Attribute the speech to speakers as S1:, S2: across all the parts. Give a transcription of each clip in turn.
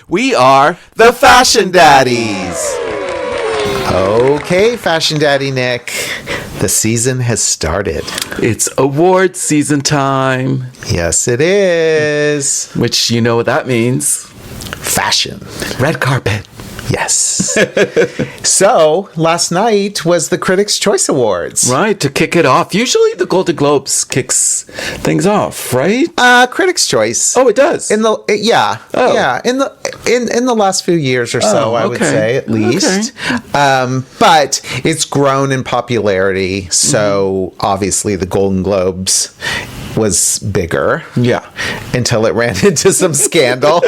S1: We are the Fashion Daddies.
S2: Okay, Fashion Daddy Nick, the season has started.
S1: It's award season time.
S2: Yes, it is.
S1: Which you know what that means.
S2: Fashion.
S1: Red carpet.
S2: Yes. So, last night was the Critics' Choice Awards.
S1: Right, to kick it off. Usually the Golden Globes kicks things off, right?
S2: Critics' Choice.
S1: Oh, it does?
S2: In the last few years or so, I would say, at least. Okay. But it's grown in popularity, so obviously the Golden Globes was bigger.
S1: Yeah.
S2: Until it ran into some scandal.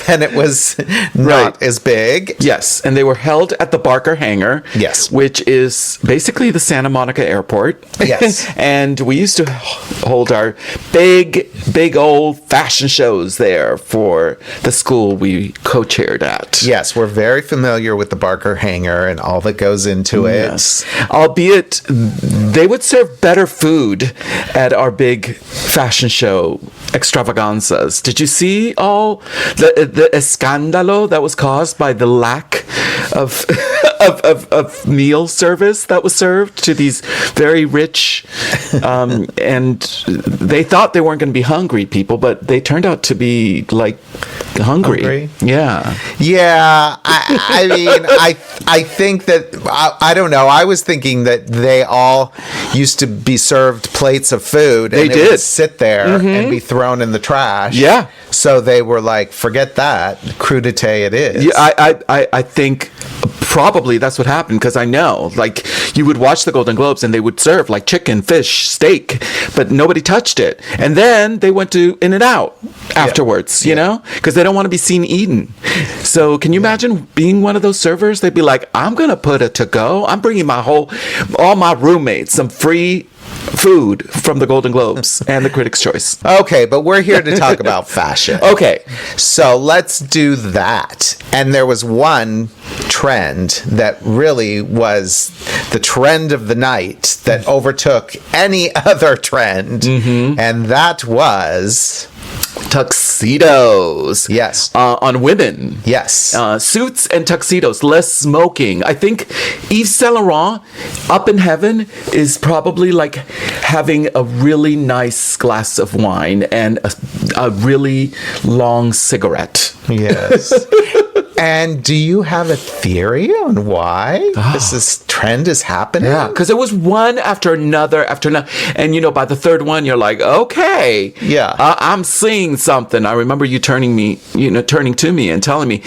S2: Then it was not as big.
S1: Yes, and they were held at the Barker Hangar.
S2: Yes.
S1: Which is basically the Santa Monica Airport.
S2: Yes.
S1: And we used to hold our big old fashion shows there for the school we co-chaired at.
S2: Yes, we're very familiar with the Barker Hangar and all that goes into it.
S1: Yes. Albeit they would serve better food at our big fashion show extravaganzas. Did you see all the escándalo that was caused by the lack of meal service that was served to these very rich and they thought they weren't going to be hungry people, but they turned out to be like hungry. Yeah.
S2: I mean, I think that I don't know. I was thinking that they all used to be served plates of food and they would sit there and be thrown in the trash.
S1: Yeah.
S2: So they were like, forget that, crudité it is.
S1: Yeah, I think probably that's what happened, because I know, like, you would watch the Golden Globes and they would serve like chicken, fish, steak, but nobody touched it. And then they went to In-N-Out afterwards, you know, because they don't want to be seen eating. So can you imagine being one of those servers? They'd be like, I'm going to put a to-go. I'm bringing all my roommates some free food from the Golden Globes and the Critics' Choice.
S2: Okay, but we're here to talk about fashion.
S1: Okay.
S2: So let's do that. And there was one trend that really was the trend of the night that overtook any other trend. And that was
S1: tuxedos.
S2: Yes.
S1: On women.
S2: Yes.
S1: Suits and tuxedos, less smoking. I think Yves Saint Laurent, up in heaven, is probably like having a really nice glass of wine and a really long cigarette.
S2: Yes. And do you have a theory on why this trend is happening?
S1: Yeah, because it was one after another. And, you know, by the third one, you're like, okay.
S2: Yeah.
S1: I'm seeing something. I remember you turning to me and telling me.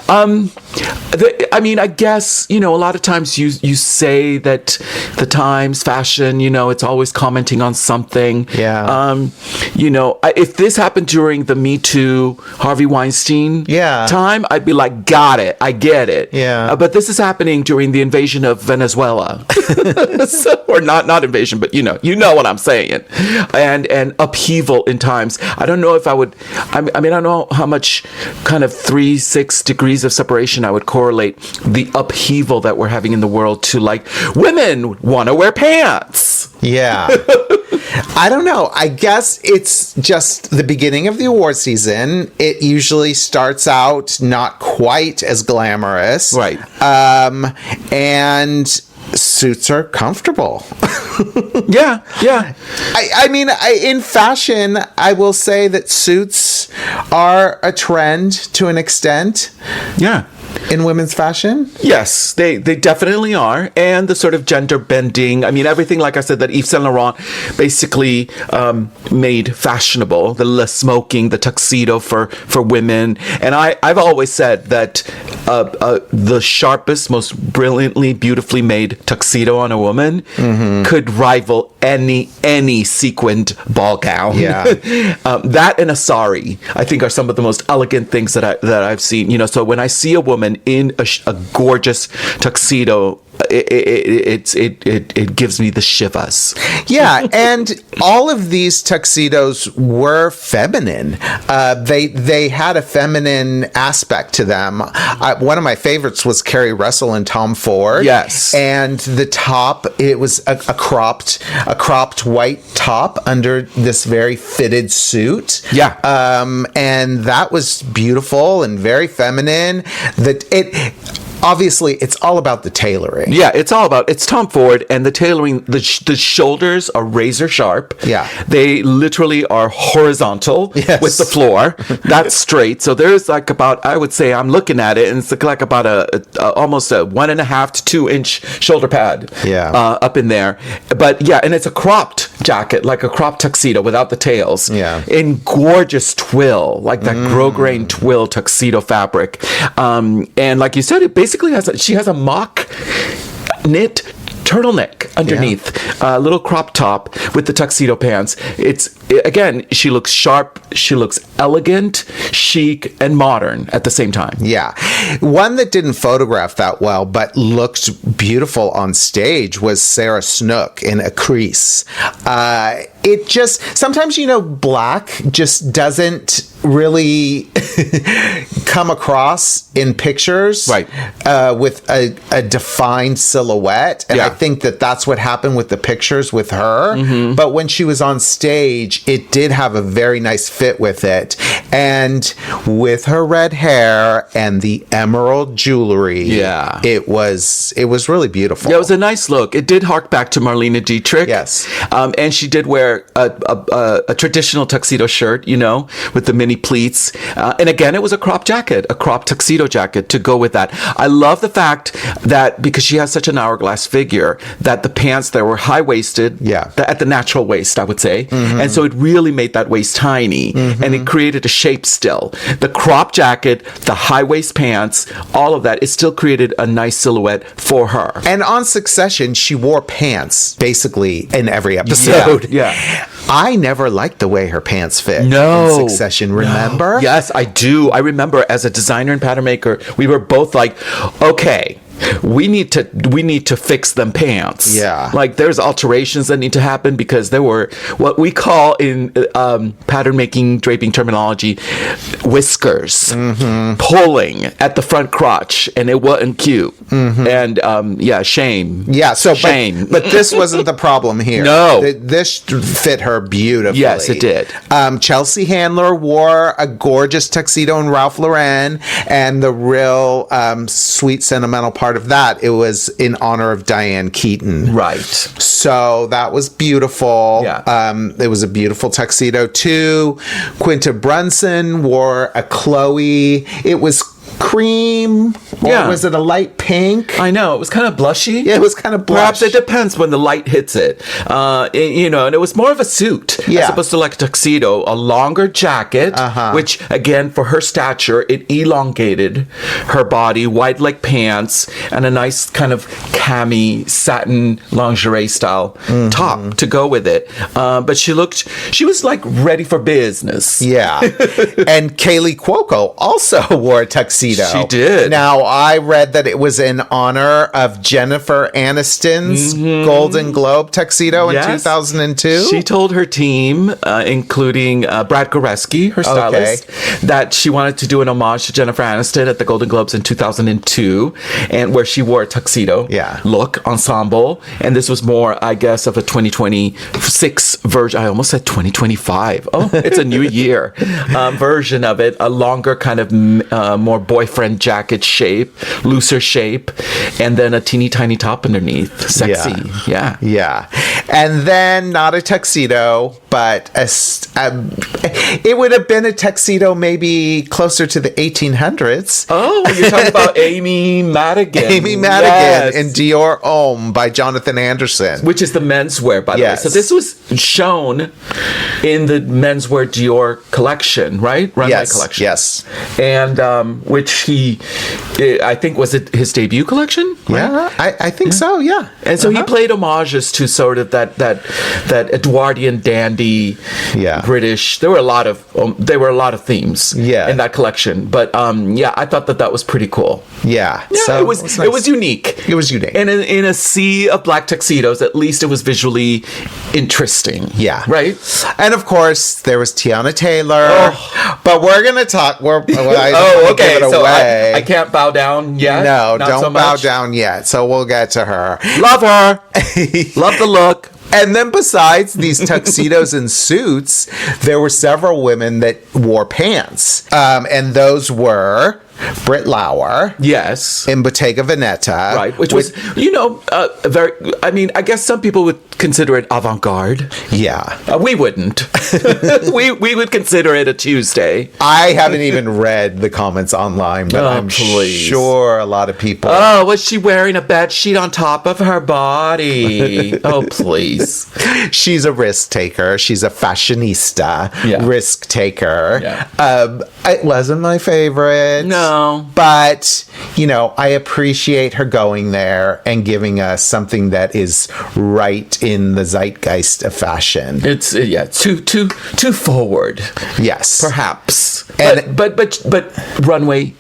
S1: I mean, I guess, you know, a lot of times you say that the Times fashion, you know, it's always commenting on something.
S2: Yeah.
S1: You know, if this happened during the Me Too, Harvey Weinstein time, I'd be like, got it. I get it.
S2: Yeah.
S1: But this is happening during the invasion of Venezuela. Or not invasion, but you know what I'm saying. And upheaval in times. I don't know if I would, I mean, I don't know how much kind of 3-6 degrees of separation I would correlate the upheaval that we're having in the world to, like, women want to wear pants.
S2: Yeah. I don't know. I guess it's just the beginning of the award season. It usually starts out not quite as glamorous.
S1: Right.
S2: And suits are comfortable.
S1: Yeah.
S2: I mean, in fashion, I will say that suits are a trend to an extent.
S1: Yeah.
S2: In women's fashion?
S1: Yes, they definitely are. And the sort of gender bending, I mean, everything, like I said, that Yves Saint Laurent basically made fashionable, the less smoking, the tuxedo for women. And I've always said that the sharpest, most brilliantly, beautifully made tuxedo on a woman could rival any sequined ball gown.
S2: Yeah.
S1: That and a sari, I think, are some of the most elegant things that I've seen. You know, so when I see a woman in a gorgeous tuxedo, it gives me the shivers.
S2: Yeah, and all of these tuxedos were feminine. They had a feminine aspect to them. One of my favorites was Carrie Russell and Tom Ford.
S1: Yes,
S2: and the top, it was a cropped white top under this very fitted suit.
S1: Yeah,
S2: and that was beautiful and very feminine. Obviously, it's all about the tailoring.
S1: Yeah, it's Tom Ford, and the tailoring, the shoulders are razor sharp.
S2: Yeah.
S1: They literally are horizontal with the floor. That's straight. So there's like about, I would say, I'm looking at it, and it's like about almost a 1.5 to 2 inch shoulder pad up in there. But yeah, and it's a cropped jacket, like a cropped tuxedo without the tails.
S2: Yeah.
S1: In gorgeous twill, like that grosgrain twill tuxedo fabric. And like you said, it basically she has a mock knit turtleneck underneath, a little crop top with the tuxedo pants. Again, she looks sharp, she looks elegant, chic, and modern at the same time.
S2: Yeah. One that didn't photograph that well, but looked beautiful on stage was Sarah Snook in A Crease. It just, sometimes, black just doesn't really come across in pictures with a defined silhouette. And I think that's what happened with the pictures with her. Mm-hmm. But when she was on stage, it did have a very nice fit with it. And with her red hair and the emerald jewelry, it was really beautiful.
S1: Yeah, it was a nice look. It did hark back to Marlene Dietrich.
S2: Yes.
S1: And she did wear a traditional tuxedo shirt, with the mini pleats. And again, it was a crop tuxedo jacket to go with that. I love the fact that because she has such an hourglass figure, that the pants there were high-waisted at the natural waist, I would say. Mm-hmm. And so it really made that waist tiny. Mm-hmm. And it created a shape still. The crop jacket, the high-waist pants, all of that, it still created a nice silhouette for her.
S2: And on Succession, she wore pants basically in every episode.
S1: Yeah.
S2: I never liked the way her pants fit in Succession, remember?
S1: No. Yes, I do. I remember as a designer and pattern maker, we were both like, okay, we need to fix them pants.
S2: Yeah.
S1: Like there's alterations that need to happen because there were what we call in pattern making draping terminology whiskers pulling at the front crotch, and it wasn't cute. Mm-hmm. And shame.
S2: Yeah, shame. But this wasn't the problem here.
S1: No.
S2: This fit her beautifully.
S1: Yes, it did.
S2: Chelsea Handler wore a gorgeous tuxedo in Ralph Lauren, and the real sweet sentimental part of that, it was in honor of Diane Keaton.
S1: Right.
S2: So that was beautiful.
S1: Yeah.
S2: It was a beautiful tuxedo too. Quinta Brunson wore a Chloe. It was cream, or was it a light pink?
S1: I know, it was kind of blushy.
S2: Yeah, it was kind of blush.
S1: Perhaps it depends when the light hits it. And it was more of a suit as opposed to like a tuxedo, a longer jacket, which again, for her stature, it elongated her body, wide leg pants, and a nice kind of cami satin lingerie style top to go with it. But she was like ready for business.
S2: Yeah. And Kaylee Cuoco also wore a tuxedo.
S1: She did.
S2: Now, I read that it was in honor of Jennifer Aniston's Golden Globe tuxedo in 2002.
S1: She told her team, including Brad Goreski, her stylist, that she wanted to do an homage to Jennifer Aniston at the Golden Globes in 2002, and where she wore a tuxedo look ensemble. And this was more, I guess, of a 2026 version. I almost said 2025. Oh, it's a new year version of it. A longer kind of more boyfriend jacket shape, looser shape, and then a teeny tiny top underneath. Sexy. Yeah.
S2: And then not a tuxedo, but it would have been a tuxedo maybe closer to the 1800s.
S1: Oh, you're talking about Amy Madigan.
S2: Amy Madigan in Dior Homme by Jonathan Anderson.
S1: Which is the menswear, by the way. So this was shown in the menswear Dior collection, right? Runway collection.
S2: Yes.
S1: And which I think, was it his debut collection?
S2: Yeah, I think so. Yeah,
S1: and so he played homages to sort of that Edwardian dandy, British. There were a lot of themes, in that collection. But I thought that was pretty cool.
S2: Yeah,
S1: so it was nice. It was unique.
S2: It was unique,
S1: and in a sea of black tuxedos, at least it was visually interesting.
S2: Yeah,
S1: right.
S2: And of course, there was Tiana Taylor. But we're gonna talk. Okay. Give it
S1: so
S2: away.
S1: I can't bow down yet.
S2: No, don't bow down yet. So we'll get to her.
S1: Love her. Love the look.
S2: And then besides these tuxedos and suits, there were several women that wore pants. And those were Britt Lauer.
S1: Yes.
S2: In Bottega Veneta.
S1: Right. Which was, very, I mean, I guess some people would consider it avant-garde.
S2: Yeah.
S1: We wouldn't. we would consider it a Tuesday.
S2: I haven't even read the comments online, but I'm sure a lot of people.
S1: Oh, was she wearing a bed sheet on top of her body? Oh, please.
S2: She's a risk taker. She's a fashionista, risk taker.
S1: Yeah.
S2: It wasn't my favorite.
S1: No.
S2: But, I appreciate her going there and giving us something that is right in the zeitgeist of fashion.
S1: It's too forward.
S2: Yes.
S1: Perhaps. But runway,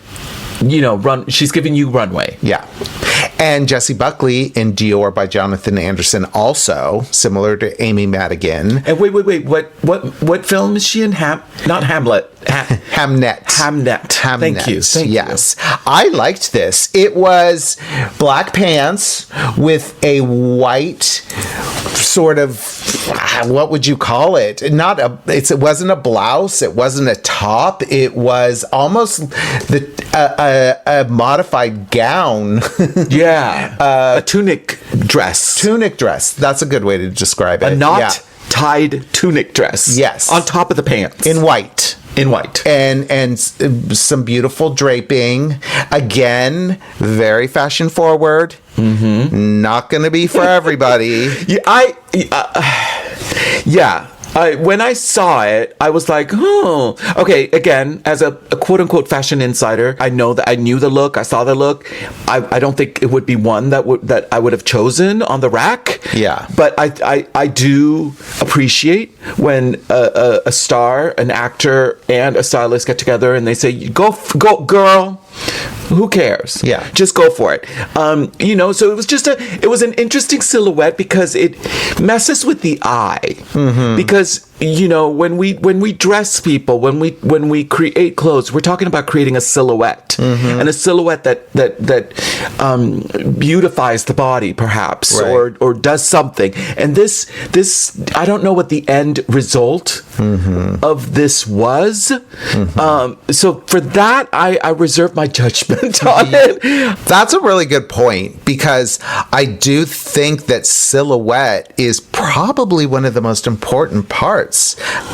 S1: she's giving you runway.
S2: Yeah. And Jessie Buckley in Dior by Jonathan Anderson, also similar to Amy Madigan.
S1: And wait, what film is she in? Not Hamlet.
S2: Hamnet.
S1: Thank you.
S2: Yes. I liked this. It was black pants with a white sort of, what would you call it? It wasn't a blouse. It wasn't a top. It was almost a modified gown.
S1: Yeah. A tunic dress.
S2: That's a good way to describe it.
S1: A knot-tied tunic dress.
S2: Yes.
S1: On top of the pants.
S2: In white. And some beautiful draping. Again, very fashion forward. Mm-hmm. Not going to be for everybody.
S1: When I saw it, I was like, oh, okay. Again, as a quote unquote fashion insider, I knew the look. I saw the look. I don't think it would be one that I would have chosen on the rack.
S2: Yeah.
S1: But I do appreciate when a star, an actor, and a stylist get together and they say, go, girl. Who cares?
S2: Yeah.
S1: Just go for it. So it was an interesting silhouette because it messes with the eye. Mm-hmm. Because, when we dress people, when we create clothes, we're talking about creating a silhouette. Mm-hmm. And a silhouette that beautifies the body, perhaps, right. or does something. And this, I don't know what the end result of this was. Mm-hmm. So for that, I reserve my judgment on it.
S2: That's a really good point, because I do think that silhouette is probably one of the most important parts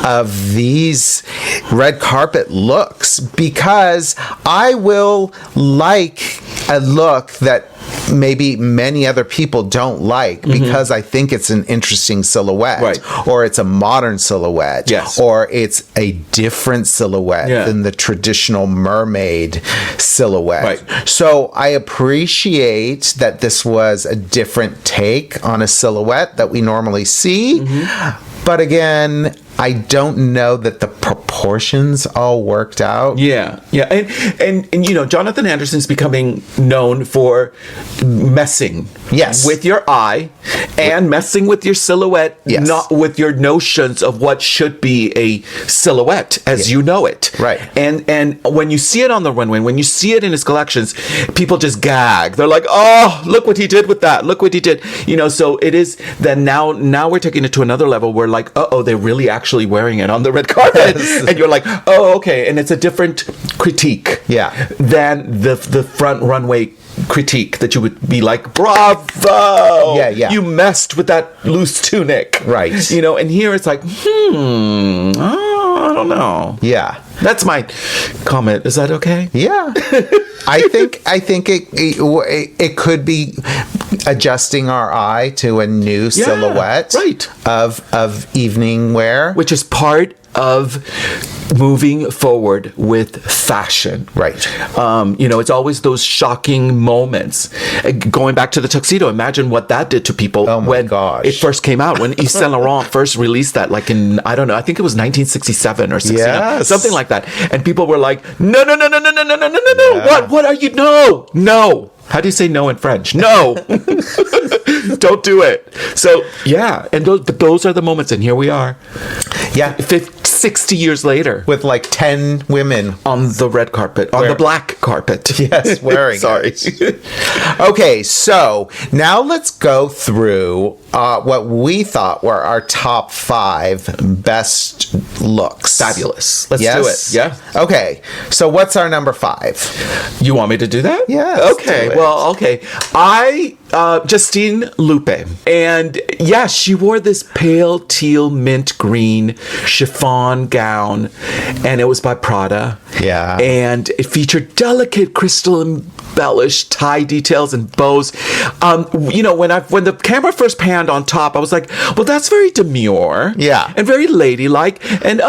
S2: of these red carpet looks, because I will like a look that maybe many other people don't like, because I think it's an interesting silhouette,
S1: right.
S2: or it's a modern silhouette,
S1: yes.
S2: or it's a different silhouette than the traditional mermaid silhouette.
S1: Right.
S2: So I appreciate that this was a different take on a silhouette that we normally see. But again, I don't know that the proportions all worked out.
S1: Yeah. And Jonathan Anderson's becoming known for messing with your eye and messing with your silhouette, not with your notions of what should be a silhouette as you know it.
S2: Right.
S1: And when you see it on the runway, when you see it in his collections, people just gag. They're like, oh, look what he did with that. Look what he did. So it is then now we're taking it to another level where like, they're really actually wearing it on the red carpet. And you're like, oh, okay. And it's a different critique than the front runway critique that you would be like, bravo!
S2: Yeah.
S1: You messed with that loose tunic.
S2: Right.
S1: And here it's like, I don't know.
S2: Yeah.
S1: That's my comment. Is that okay?
S2: Yeah. I think it could be adjusting our eye to a new silhouette
S1: right.
S2: of evening wear,
S1: which is part of moving forward with fashion.
S2: Right.
S1: It's always those shocking moments. Going back to the tuxedo, imagine what that did to people when it first came out, when Yves Saint Laurent first released that, like in, I don't know, I think it was 1967 or 69,
S2: Yes.
S1: something like that. And people were like, no. What are you? No. How do you say no in French? No. Don't do it. So, yeah. And those are the moments. And here we are.
S2: Yeah.
S1: 60 years later.
S2: With like 10 women.
S1: On the red carpet. On the black carpet.
S2: Yes, wearing
S1: Sorry.
S2: Okay, so now let's go through what we thought were our top 5 best looks.
S1: Fabulous. Let's do it. Yeah.
S2: Okay, so what's our number 5?
S1: You want me to do that?
S2: Yeah.
S1: Okay. Well, okay. Justine Lupe. And yeah, she wore this pale teal mint green chiffon gown, and it was by Prada.
S2: Yeah.
S1: And it featured delicate crystal embellished tie details and bows. When the camera first panned on top, I was like, well, that's very demure.
S2: Yeah.
S1: And very ladylike. And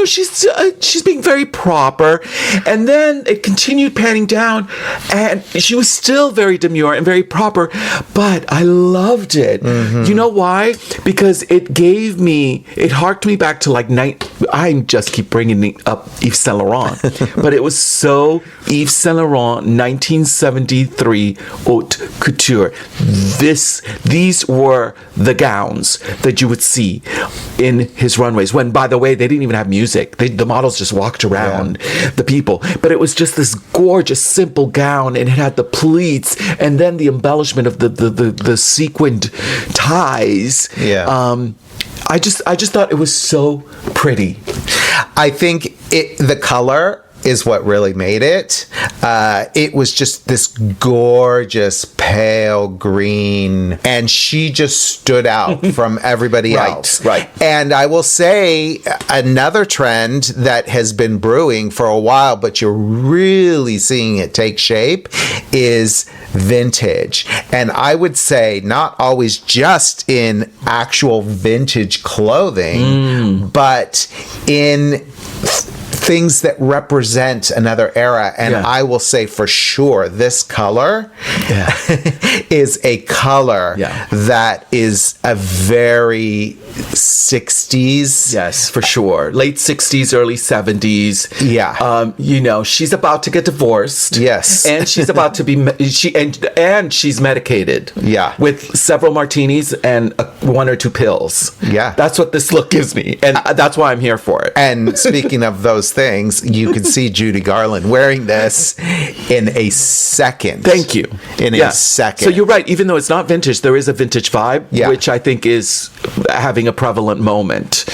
S1: she's being very proper. And then it continued panning down, and she was still very demure and very proper, but I loved it. Mm-hmm. You know why? Because it harked me back to I just keep bringing up Yves Saint Laurent, but it was so Yves Saint Laurent 1973 haute couture. These were the gowns that you would see in his runways, when, by the way, they didn't even have music. The models just walked around the people, but it was just this gorgeous simple gown, and it had the pleats and then the embellishment of the sequined ties. I just thought it was so pretty.
S2: I think the color is what really made it. It was just this gorgeous pale green, and she just stood out from everybody else.
S1: Right.
S2: And I will say another trend that has been brewing for a while, but you're really seeing it take shape, is vintage. And I would say not always just in actual vintage clothing, but in things that represent another era. And I will say for sure, this color is a color that is a very 60s.
S1: Yes, for sure. Late 60s, early 70s.
S2: Yeah.
S1: She's about to get divorced.
S2: Yes.
S1: And she's about to be, and she's medicated.
S2: Yeah.
S1: With several martinis and 1 or 2 pills.
S2: Yeah.
S1: That's what this look gives me. And that's why I'm here for it.
S2: And speaking of those things, you can see Judy Garland wearing this in a second.
S1: Thank you.
S2: In a second.
S1: So you're right. Even though it's not vintage, there is a vintage vibe, which I think is having a prevalent moment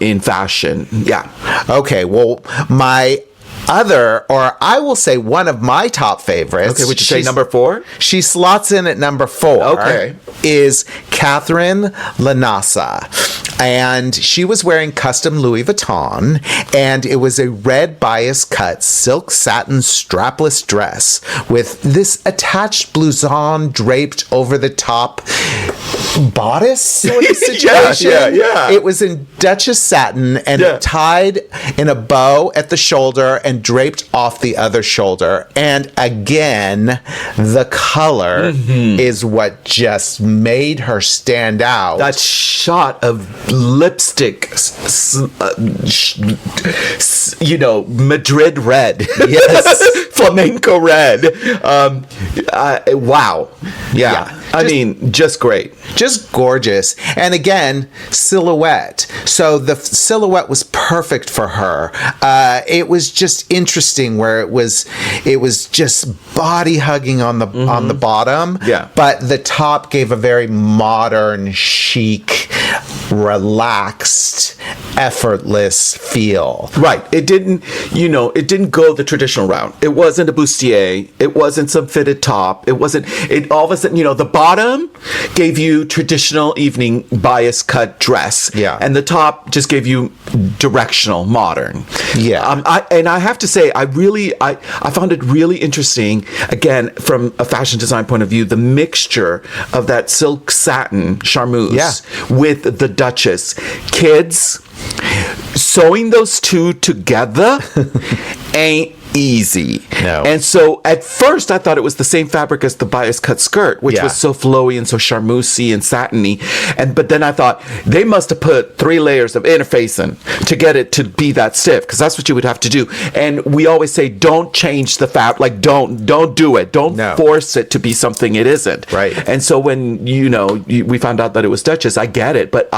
S1: in fashion. Yeah.
S2: Okay. Well, my other, or I will say one of my top favorites.
S1: Okay, would you say number 4?
S2: She slots in at number 4.
S1: Okay.
S2: Is Catherine Lanassa. And she was wearing custom Louis Vuitton, and it was a red bias cut silk satin strapless dress with this attached blouson draped over the top bodice sort of situation.
S1: Yeah.
S2: It was in Duchess satin and tied in a bow at the shoulder and draped off the other shoulder. And again, the color is what just made her stand out.
S1: That shot of lipstick, Madrid red.
S2: Yes.
S1: Flamenco red. Wow. Yeah. I mean, just great.
S2: Just gorgeous. And again, silhouette. So the silhouette was perfect for her. It was just interesting where it was just body hugging on the bottom.
S1: Yeah.
S2: But the top gave a very modern, chic, relaxed, effortless feel.
S1: Right. It didn't go the traditional route. It wasn't a bustier. It wasn't some fitted top. All of a sudden, the bottom gave you traditional evening bias cut dress.
S2: Yeah.
S1: And the top just gave you directional modern.
S2: Yeah.
S1: I have to say, I found it really interesting, again, from a fashion design point of view, the mixture of that silk satin charmeuse with the Duchess. Kids, sewing those two together ain't easy.
S2: No.
S1: And so at first I thought it was the same fabric as the bias cut skirt, which was so flowy and so charmeusy and satiny. But then I thought they must have put 3 layers of interfacing to get it to be that stiff, because that's what you would have to do. And we always say, don't change the fabric. Like, don't do it. Don't force it to be something it isn't.
S2: Right.
S1: And so when we found out that it was Duchess, I get it. But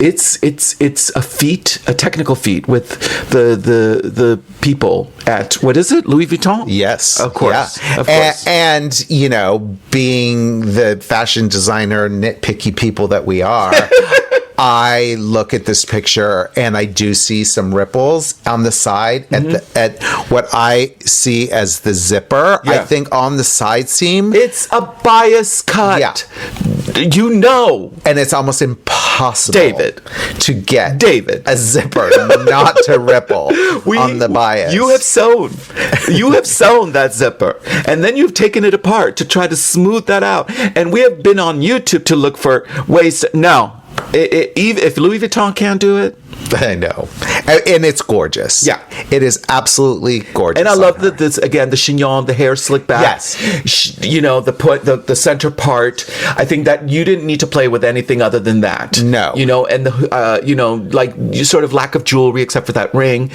S1: it's a feat, a technical feat with the people at, what is it, Louis Vuitton?
S2: Yes.
S1: Of course.
S2: Yeah.
S1: Of course.
S2: And, being the fashion designer, nitpicky people that we are, I look at this picture and I do see some ripples on the side at what I see as the zipper.
S1: Yeah.
S2: I think on the side seam.
S1: It's a bias cut.
S2: Yeah.
S1: And
S2: it's almost impossible,
S1: David,
S2: to get a zipper not to ripple on the bias.
S1: You have sewn that zipper, and then you've taken it apart to try to smooth that out. And we have been on YouTube to look for ways to, if Louis Vuitton can't do it,
S2: I know. And it's gorgeous.
S1: Yeah.
S2: It is absolutely gorgeous.
S1: And I love this, again, the chignon, the hair slick back.
S2: Yes.
S1: The center part. I think that you didn't need to play with anything other than that.
S2: No.
S1: And the, sort of lack of jewelry except for that ring.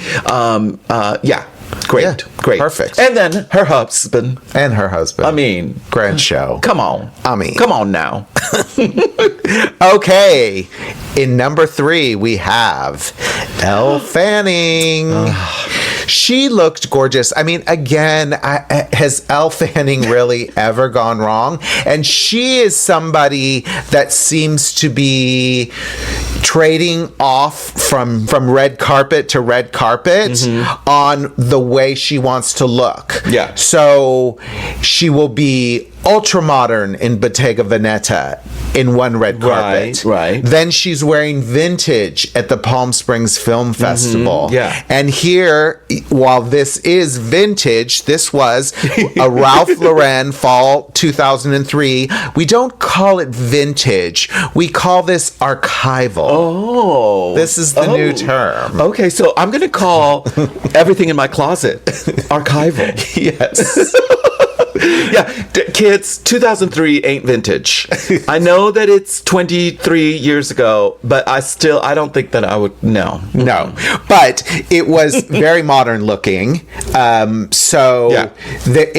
S1: Great.
S2: Yeah,
S1: great.
S2: Perfect.
S1: And then her husband.
S2: I mean, grand show.
S1: Come on. Come on now.
S2: Okay. In number 3, we have Elle Fanning. She looked gorgeous. I mean, again, has Elle Fanning really ever gone wrong? And she is somebody that seems to be trading off from red carpet to red carpet on the way she wants to look.
S1: Yeah.
S2: So she will be ultra modern in Bottega Veneta in one red carpet.
S1: Right.
S2: Then she's wearing vintage at the Palm Springs Film Festival.
S1: Yeah.
S2: And here, while this is vintage, this was a Ralph Lauren fall 2003. We don't call it vintage. We call this archival.
S1: Oh.
S2: This is the new term.
S1: Okay, so I'm going to call everything in my closet archival.
S2: Yes.
S1: Yeah, kids, 2003 ain't vintage. I know that it's 23 years ago, but I don't think that I would, no.
S2: But it was very modern looking. It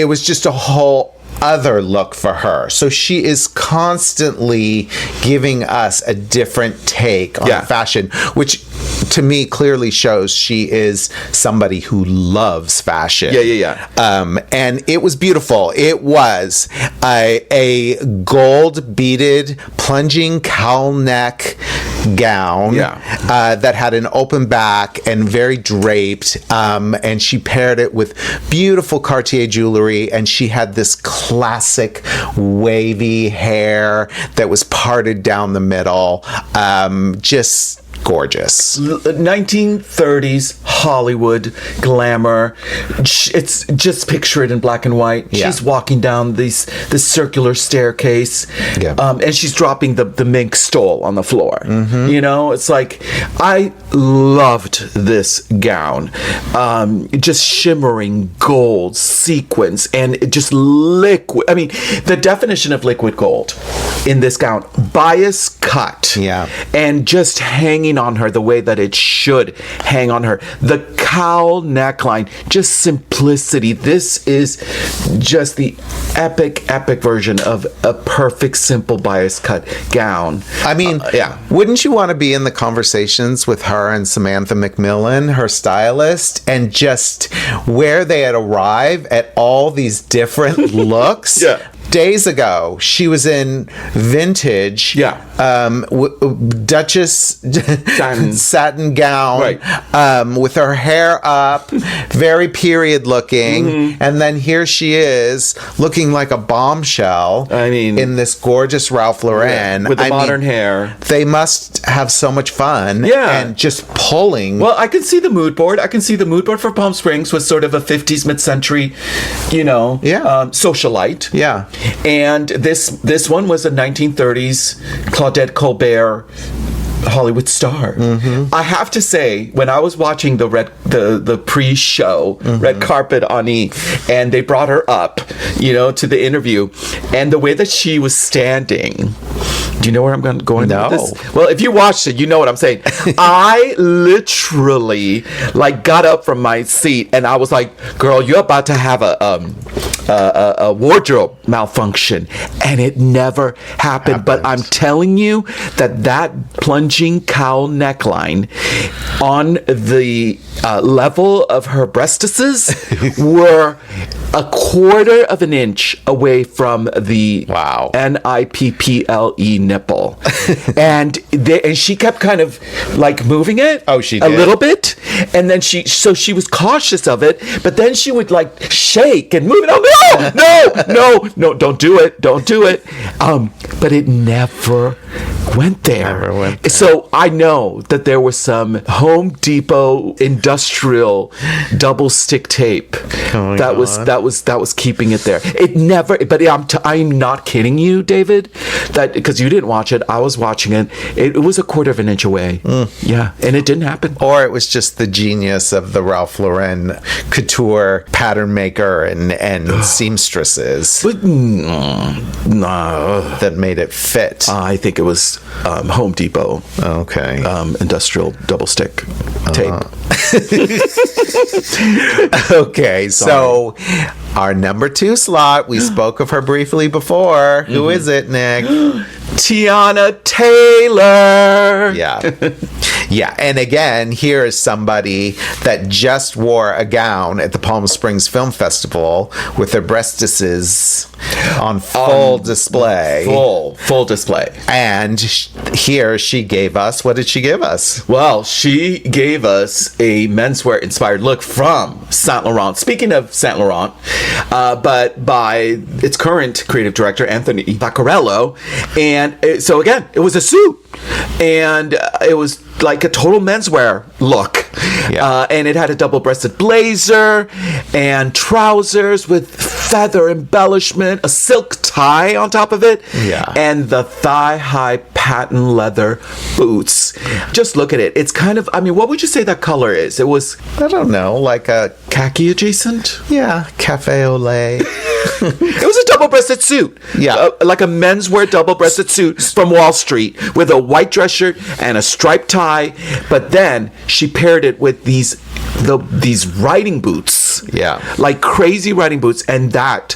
S2: was just a whole other look for her. So she is constantly giving us a different take on fashion, which to me clearly shows she is somebody who loves fashion.
S1: Yeah.
S2: And it was beautiful. It was a gold beaded plunging cowl neck gown that had an open back and very draped, and she paired it with beautiful Cartier jewelry, and she had this classic wavy hair that was parted down the middle. Just gorgeous.
S1: 1930s Hollywood glamour. It's just picture it in black and white.
S2: Yeah.
S1: She's walking down this circular staircase, and she's dropping the mink stole on the floor. It's like, I loved this gown. Just shimmering gold sequins and it just liquid. I mean, the definition of liquid gold in this gown, bias cut, and just hanging on her the way that it should hang on her. The cowl neckline, just simplicity. This is just the epic version of a perfect, simple bias cut gown.
S2: I mean, wouldn't you want to be in the conversations with her and Samantha McMillan, her stylist, and just where they had arrived at all these different looks? Days ago, she was in vintage, Duchess satin gown, with her hair up, very period looking, and then here she is looking like a bombshell. I mean, in this gorgeous Ralph Lauren
S1: with the modern hair.
S2: They must have so much fun, and just pulling.
S1: Well, I can see the mood board. I can see the mood board for Palm Springs was sort of a 50s mid-century, socialite.
S2: Yeah.
S1: And this one was a 1930s Claudette Colbert Hollywood star. I have to say, when I was watching the pre-show red carpet on E, and they brought her up, to the interview, and the way that she was standing. Do you know where I'm going
S2: No.
S1: with this? Well, if you watched it, you know what I'm saying. I literally got up from my seat and I was like, "Girl, you're about to have a wardrobe malfunction," and it never happened. But I'm telling you that plunging cowl neckline on the level of her breastises were a quarter of an inch away from the
S2: Wow.
S1: NIPPLE nipple, and she kept kind of moving it.
S2: Oh, she
S1: a
S2: did?
S1: little bit, and then she was cautious of it, but then she would shake and move it. Oh no, don't do it. But it never went there. So I know that there was some Home Depot industrial double stick tape that was keeping it there. It never. But I'm not kidding you, David. That because you didn't watch it, I was watching it. It was a quarter of an inch away. Yeah, and it didn't happen.
S2: Or it was just the genius of the Ralph Lauren couture pattern maker and seamstresses that made it fit.
S1: I think it was Home Depot.
S2: Okay.
S1: Industrial double stick tape.
S2: Okay, so our number 2 slot, we spoke of her briefly before. Who is it, Nick?
S1: Tiana Taylor.
S2: Yeah. Yeah, and again, here is somebody that just wore a gown at the Palm Springs Film Festival with their breastises on full display.
S1: Full display.
S2: And here she gave us, what did she give us?
S1: Well, she gave us a menswear inspired look from Saint Laurent. Speaking of Saint Laurent, but by its current creative director, Anthony Vaccarello. And so again, it was a suit. And it was like a total menswear look.
S2: Yeah.
S1: And it had a double-breasted blazer and trousers with feather embellishment, a silk tie on top of it, and the thigh-high patent leather boots. Just look at it. It's kind of, what would you say that color is? It was...
S2: I don't know, like a...
S1: khaki adjacent?
S2: Yeah, cafe au lait.
S1: It was a double-breasted suit.
S2: Yeah.
S1: Like a menswear double-breasted suit from Wall Street with a white dress shirt and a striped tie. But then she paired it with these riding boots.
S2: Yeah.
S1: Like crazy riding boots. And that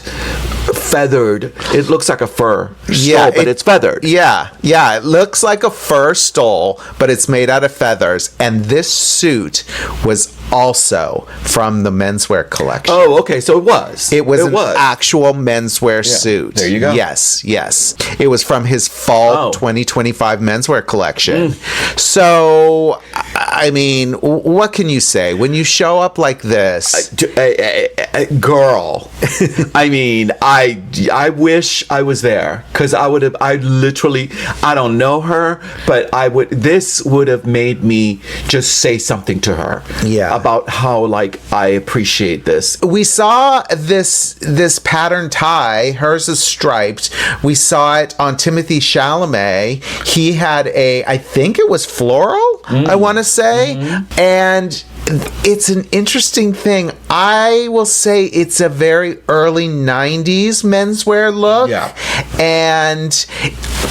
S1: feathered, it looks like a fur stole, but it's feathered.
S2: Yeah. It looks like a fur stole, but it's made out of feathers. And this suit was also from the menswear collection.
S1: Oh, okay. So it was.
S2: It was actual menswear suit.
S1: There you go.
S2: Yes. It was from his fall 2025 menswear collection. So, what can you say? When you show up like this...
S1: girl. I wish I was there, because I don't know her, but this would have made me just say something to her.
S2: Yeah.
S1: About how I appreciate this.
S2: We saw this pattern tie. Hers is striped. We saw it on Timothée Chalamet. He had I think it was floral, I want to say. And it's an interesting thing. I will say it's a very early 90s menswear look.
S1: Yeah.
S2: And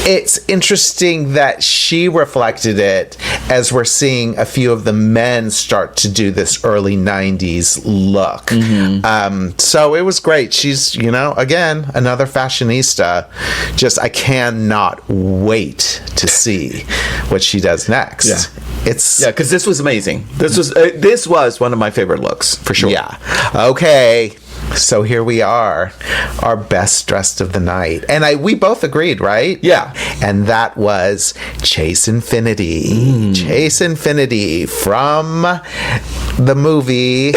S2: it's interesting that she reflected it as we're seeing a few of the men start to do this early 90s look. So it was great. She's, again, another fashionista. Just, I cannot wait to see what she does next.
S1: Yeah. Because this was amazing. This was one of my favorite looks, for sure.
S2: Yeah. Okay. So here we are, our best dressed of the night. And we both agreed, right?
S1: Yeah.
S2: And that was Chase Infinity. Chase Infinity from the movie...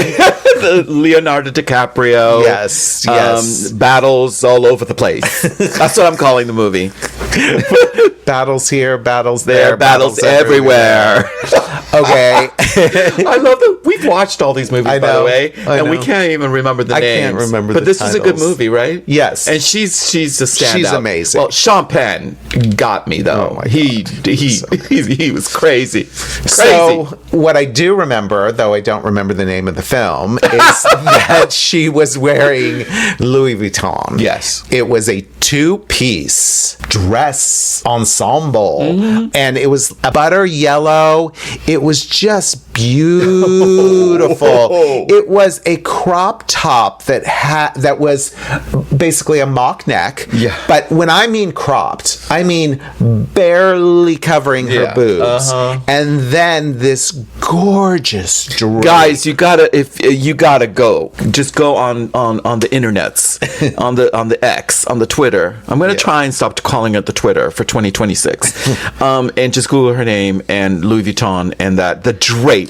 S1: the Leonardo DiCaprio.
S2: Yes.
S1: Battles all over the place. That's what I'm calling the movie.
S2: Battles here, battles there,
S1: battles everywhere.
S2: Okay.
S1: I love that we've watched all these movies, by the way, and we can't even remember the names.
S2: I can't remember
S1: but
S2: the
S1: this is a good movie, right?
S2: Yes.
S1: And she's a standout.
S2: She's amazing.
S1: Well, Sean Penn got me though.
S2: Oh my
S1: he was crazy.
S2: So what I do remember, though I don't remember the name of the film, is that she was wearing Louis Vuitton.
S1: Yes.
S2: It was a 2-piece dress ensemble, and it was a butter yellow. It was just beautiful. It was a crop top that was basically a mock neck.
S1: Yeah.
S2: But when I mean cropped, I mean barely covering her boobs. And then this gorgeous dress.
S1: Guys, you gotta go. Just go on the internets, on the X, on the Twitter. I'm gonna try and stop calling it the Twitter for 2026. And just Google her name and Louis Vuitton and the drape.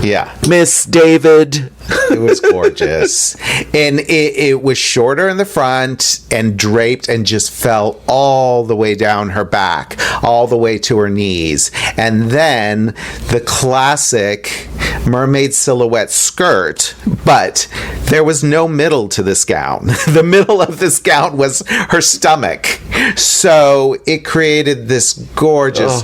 S2: Yeah.
S1: Miss David.
S2: It was gorgeous. And it was shorter in the front and draped and just fell all the way down her back, all the way to her knees. And then the classic mermaid silhouette skirt, but there was no middle to this gown. The middle of this gown was her stomach. So it created this gorgeous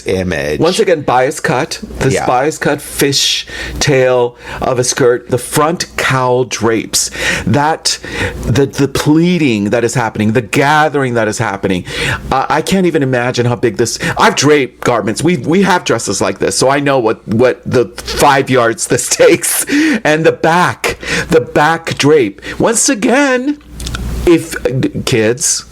S2: image.
S1: Once again, bias cut. This bias cut fish tail of a skirt, the front cowl drapes, the pleating that is happening, the gathering that is happening. I can't even imagine how big this. I've draped garments. We have dresses like this, so I know what the 5 yards this takes. And the back drape. Once again, if kids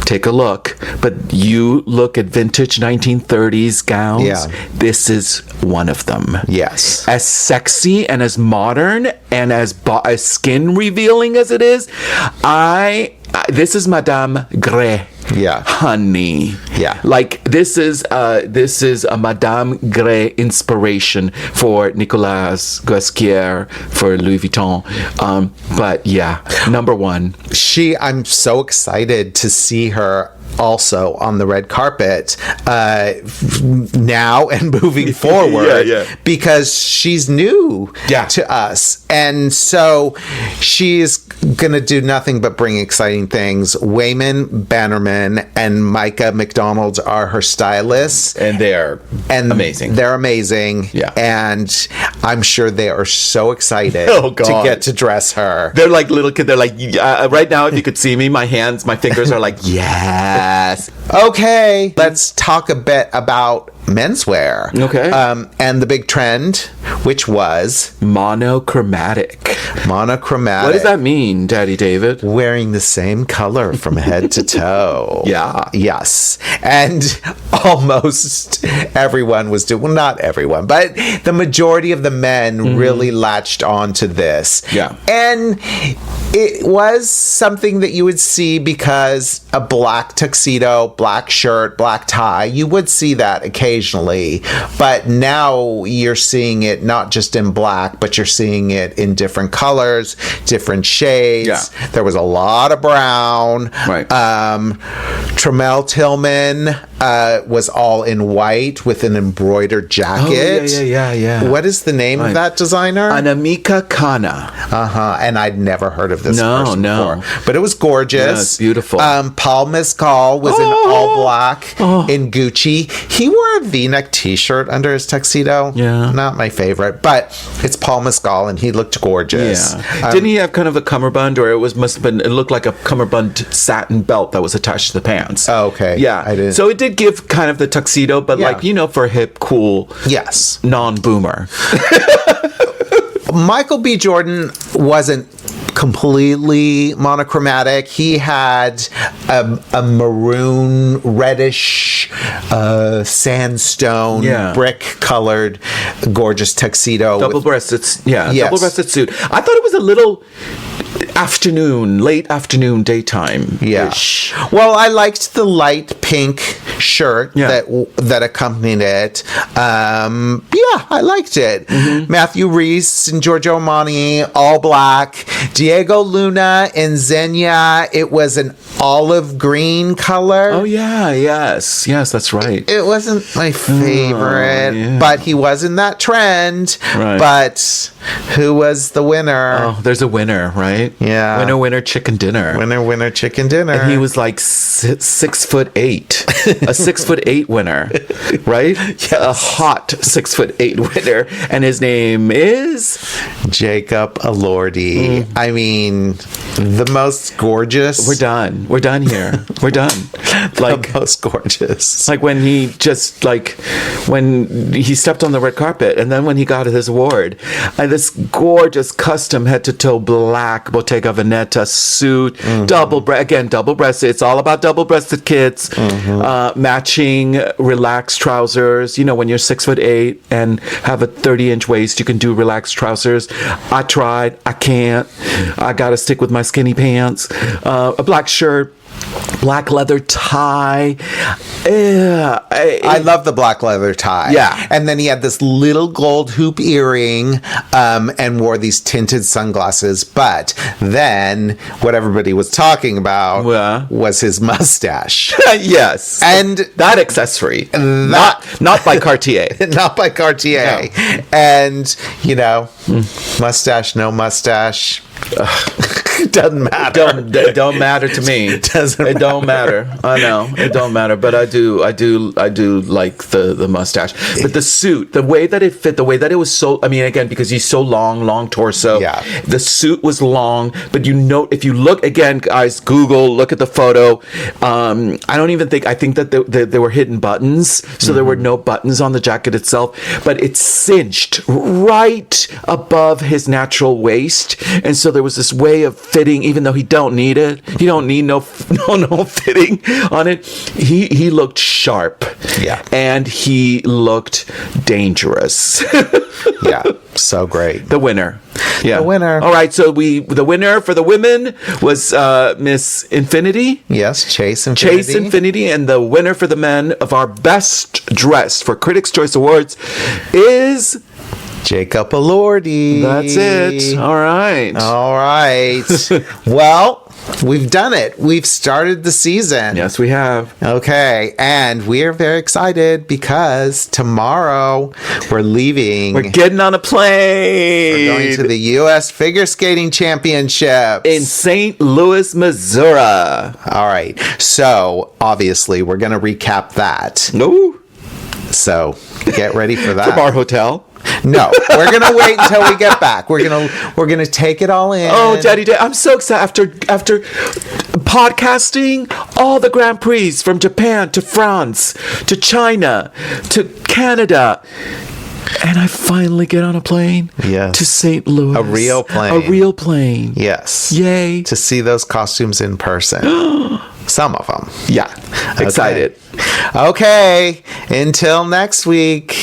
S1: take a look, but you look at vintage 1930s gowns, this is one of them.
S2: Yes.
S1: As sexy and as modern and as skin revealing as it is, this is Madame Grès.
S2: Yeah.
S1: Honey.
S2: Yeah.
S1: Like this is a Madame Grès inspiration for Nicolas Guesquier, for Louis Vuitton. But yeah, number one.
S2: I'm so excited to see her also on the red carpet now and moving forward because she's new to us, and so she's gonna do nothing but bring exciting things. Wayman Bannerman and Micah McDonald are her stylists,
S1: and they're amazing.
S2: They're amazing, and I'm sure they are so excited to get to dress her.
S1: They're like little kids. They're like, right now, if you could see me, my fingers are like, yes.
S2: Okay, let's talk a bit about menswear.
S1: Okay.
S2: And the big trend, which was
S1: monochromatic.
S2: Monochromatic.
S1: What does that mean, Daddy David?
S2: Wearing the same color from head to toe.
S1: Yeah.
S2: Yes. And almost everyone was doing, well, not everyone, but the majority of the men really latched on to this.
S1: Yeah.
S2: And it was something that you would see because a black tuxedo, black shirt, black tie, you would see that occasionally. But now you're seeing it not just in black, but you're seeing it in different colors, different shades.
S1: Yeah.
S2: There was a lot of brown.
S1: Right.
S2: Tremel Tillman was all in white with an embroidered jacket.
S1: Oh, yeah.
S2: What is the name of that designer?
S1: Anamika Kana.
S2: And I'd never heard of this person before. But it was gorgeous.
S1: Yeah, it's beautiful.
S2: Paul Mescal was in all black in Gucci. He wore a V-neck t-shirt under his tuxedo.
S1: Yeah.
S2: Not my favorite, but it's Paul Mescal and he looked gorgeous.
S1: Yeah. Didn't he have kind of a cummerbund, or it looked like a cummerbund satin belt that was attached to the pants?
S2: Oh, okay.
S1: Yeah.
S2: I didn't.
S1: So it did give kind of the tuxedo, but for hip, cool, non-boomer.
S2: Michael B. Jordan wasn't completely monochromatic. He had a maroon, reddish, sandstone, brick colored, gorgeous tuxedo.
S1: Double-breasted suit. I thought it was a little late afternoon, daytime.
S2: Yeah. Well, I liked the light pink shirt
S1: Yeah.
S2: that accompanied it. I liked it. Matthew Reese and Giorgio Armani, all black. Diego Luna and Xenia, it was an olive green color.
S1: Oh yeah, yes, that's right.
S2: It wasn't my favorite,
S1: yeah.
S2: but he was in that trend.
S1: Right.
S2: But who was the winner?
S1: Oh, there's a winner, right?
S2: Yeah.
S1: Winner, chicken dinner.
S2: Winner, chicken dinner.
S1: And he was like 6'8", a 6'8" winner, right?
S2: Yes.
S1: A hot 6'8" winner, and his name is
S2: Jacob Elordi. I mean, the most gorgeous.
S1: We're done. We're done here. We're done. Like
S2: the most gorgeous.
S1: Like when he stepped on the red carpet, and then when he got his award, and this gorgeous custom head to toe black Bottega Veneta suit, double-breasted. It's all about double-breasted kids, matching relaxed trousers. You know, when you're 6'8" and have a 30-inch waist, you can do relaxed trousers. I tried. I can't. I gotta stick with my skinny pants. A black shirt. Black leather tie.
S2: I love the black leather tie.
S1: Yeah.
S2: And then he had this little gold hoop earring and wore these tinted sunglasses. But then what everybody was talking about was his mustache.
S1: Yes.
S2: And
S1: that accessory. Not by Cartier.
S2: Not by Cartier.
S1: No.
S2: And, mustache, no mustache. Doesn't matter.
S1: Don't matter to me. It don't matter. I know it don't matter, but I do like the mustache. But the suit, the way that it fit, the way that it was so. I mean, again, because he's so long torso.
S2: Yeah.
S1: The suit was long, but if you look again, guys, look at the photo. I think that there were hidden buttons, so there were no buttons on the jacket itself, but it cinched right above his natural waist, and so there was this way of fitting, even though he don't need it. He don't need no fitting on it. He looked sharp.
S2: Yeah.
S1: And he looked dangerous.
S2: Yeah. So great.
S1: The winner. Yeah.
S2: The winner.
S1: All right. So the winner for the women was Miss Infinity.
S2: Yes. Chase Infinity.
S1: And the winner for the men of our best dressed for Critics' Choice Awards is
S2: Jacob Elordi.
S1: That's it. All right.
S2: Well, we've done it. We've started the season.
S1: Yes, we have.
S2: Okay. And we are very excited because tomorrow we're leaving.
S1: We're getting on a plane.
S2: We're going to the U.S. Figure Skating Championships
S1: in St. Louis, Missouri.
S2: All right. So, obviously, we're going to recap that.
S1: No.
S2: So, get ready for that.
S1: From our hotel.
S2: No, we're gonna wait until we get back. We're gonna take it all in.
S1: Oh, Daddy, I'm so excited after podcasting all the Grand Prix from Japan to France to China to Canada. And I finally get on a plane to St. Louis.
S2: A real plane. Yes.
S1: Yay.
S2: To see those costumes in person. Some of them.
S1: Yeah. Excited.
S2: Okay. Until next week.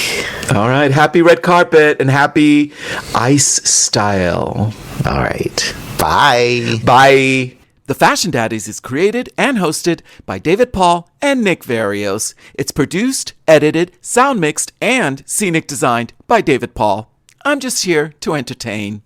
S1: All right. Happy red carpet and happy ice style.
S2: All right. Bye.
S1: Bye. The Fashion Daddies is created and hosted by David Paul and Nick Varios. It's produced, edited, sound mixed, and scenic designed by David Paul. I'm just here to entertain.